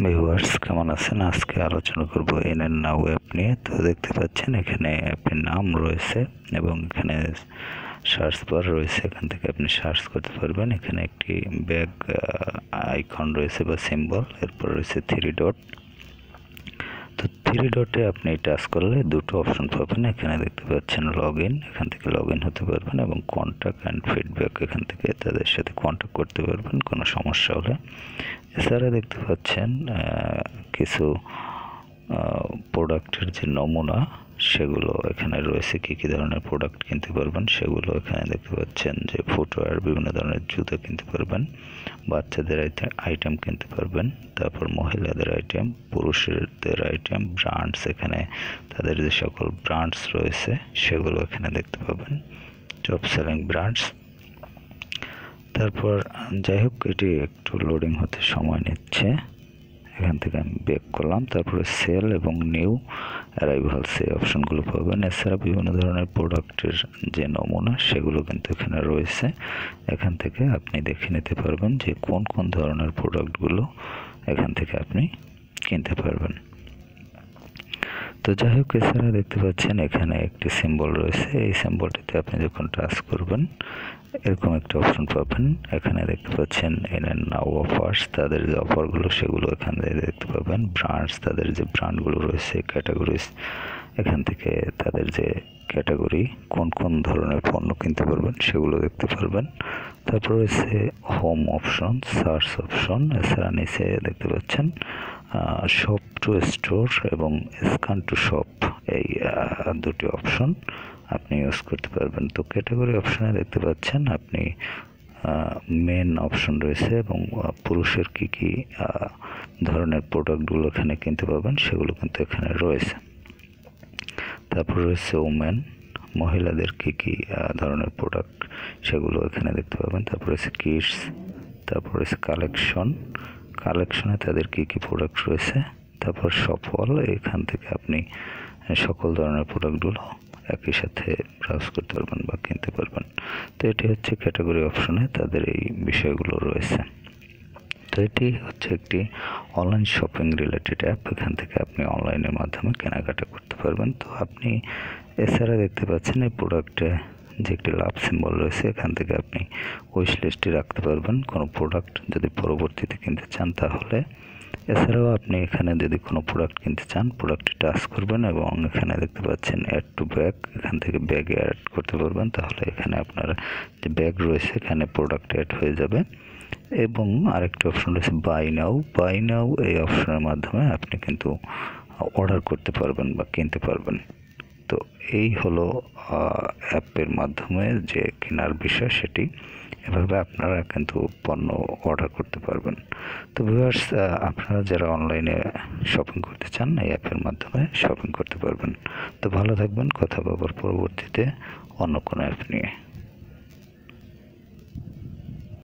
Viewers কেমন আছেন? আজকে আলোচনা করব এনএন নাও অ্যাপ নিয়ে। তো দেখতে পাচ্ছেন এখানে অ্যাপের নাম রয়েছে এবং এখানে সার্চ বার রয়েছে, এখান থেকে আপনি সার্চ করতে পারবেন। এখানে একটি ব্যাগ আইকন রয়েছে বা সিম্বল, এরপর রয়েছে থ্রি ডট। তো থ্রি ডটে আপনি টাচ করলে দুটো অপশন পাবেন। এখানে দেখতে পাচ্ছেন লগ ইন, এখান থেকে লগ ইন হতে পারবেন এবং কন্ট্যাক্ট অ্যান্ড ফিডব্যাক, এখান থেকে তাদের সাথে কন্ট্যাক্ট করতে পারবেন কোনো সমস্যা হলে। এছাড়া দেখতে পাচ্ছেন কিছু প্রোডাক্টের যে নমুনা সেগুলো এখানে রয়েছে, কী কী ধরনের প্রোডাক্ট কিনতে পারবেন সেগুলো এখানে দেখতে পাচ্ছেন। যে ফুটওয়্যার, বিভিন্ন ধরনের জুতো কিনতে পারবেন, বাচ্চাদের আইটেম কিনতে পারবেন, তারপর মহিলাদের আইটেম, পুরুষদের আইটেম, ব্র্যান্ডস, এখানে তাদের যে সকল ব্র্যান্ডস রয়েছে সেগুলো এখানে দেখতে পাবেন, টপ সেলিং ব্র্যান্ডস। তারপর যাই হোক, এটি একটু লোডিং হতে সময় নিচ্ছে। এখান থেকে আমি ব্যাক করলাম। তারপরে সেল এবং নিউ অ্যারাইভালস এই অপশনগুলো পাবেন। এছাড়া বিভিন্ন ধরনের প্রোডাক্টের যে নমুনা সেগুলো কিন্তু এখানে রয়েছে। এখান থেকে আপনি দেখে নিতে পারবেন যে কোন কোন ধরনের প্রোডাক্টগুলো এখান থেকে আপনি কিনতে পারবেন। তো যাই হোক, এছাড়া দেখতে পাচ্ছেন এখানে একটি সিম্বল রয়েছে। এই সিম্বলটিতে আপনি যখন টাচ করবেন এরকম একটা অপশন পাবেন। এখানে দেখতে পাচ্ছেন এনএন নাও অফার্স, তাদের যে অফারগুলো সেগুলো এখান থেকে দেখতে পাবেন। ব্র্যান্ডস, তাদের যে ব্র্যান্ডগুলো রয়েছে, ক্যাটাগরিজ, এখান থেকে তাদের যে ক্যাটাগরি, কোন কোন ধরনের পণ্য কিনতে পারবেন সেগুলো দেখতে পারবেন। তারপর রয়েছে হোম অপশন, সার্চ অপশন। এছাড়া নিচে দেখতে পাচ্ছেন শপ টু স্টোর এবং স্ক্যান টু শপ, এই দুটি অপশন আপনি ইউজ করতে পারবেন। তো ক্যাটাগরি অপশনে দেখতে পাচ্ছেন আপনি মেন অপশন রয়েছে এবং পুরুষের কী কী ধরনের প্রোডাক্টগুলো এখানে কিনতে পারবেন সেগুলো কিন্তু এখানে রয়েছে। তারপর রয়েছে ওমেন, মহিলাদের কী কী ধরনের প্রোডাক্ট সেগুলো এখানে দেখতে পাবেন। তারপর রয়েছে কিডস, তারপর রয়েছে কালেকশনে তাদের কী কী প্রোডাক্ট রয়েছে। তারপর সফল, এখান থেকে আপনি সকল ধরনের প্রোডাক্টগুলো একই সাথে ব্রাউজ করতে পারবেন বা কিনতে পারবেন। তো এটি হচ্ছে ক্যাটাগরি অপশনে তাদের এই বিষয়গুলো রয়েছে। তো এটি হচ্ছে একটি অনলাইন শপিং রিলেটেড অ্যাপ। এখান থেকে আপনি অনলাইনের মাধ্যমে কেনাকাটা করতে পারবেন। তো আপনি এছাড়া দেখতে পাচ্ছেন এই প্রোডাক্টে যে একটি লাভ সিম্বল রয়েছে, এখান থেকে আপনি উইশ লিস্টে রাখতে পারবেন কোনো প্রোডাক্ট যদি পরবর্তীতে কিনতে চান তাহলে। এছাড়াও আপনি এখানে যদি কোনো প্রোডাক্ট কিনতে চান, প্রোডাক্টটি টাচ করবেন এবং এখানে দেখতে পাচ্ছেন অ্যাড টু ব্যাগ, এখান থেকে ব্যাগে অ্যাড করতে পারবেন। তাহলে এখানে আপনার যে ব্যাগ রয়েছে এখানে প্রোডাক্ট অ্যাড হয়ে যাবে। এবং আরেকটি অপশন রয়েছে বাই নাও, এই অপশনের মাধ্যমে আপনি কিন্তু অর্ডার করতে পারবেন বা কিনতে পারবেন। তো এই হলো অ্যাপের মাধ্যমে যে কেনার বিষয়, সেটি এভাবে আপনারা কিন্তু পণ্য অর্ডার করতে পারবেন। তো ভিউয়ার্স, আপনারা যারা অনলাইনে শপিং করতে চান এই অ্যাপের মাধ্যমে শপিং করতে পারবেন। তো ভালো থাকবেন, কথা বলার পরবর্তীতে অন্য কোনো অ্যাপ নিয়ে।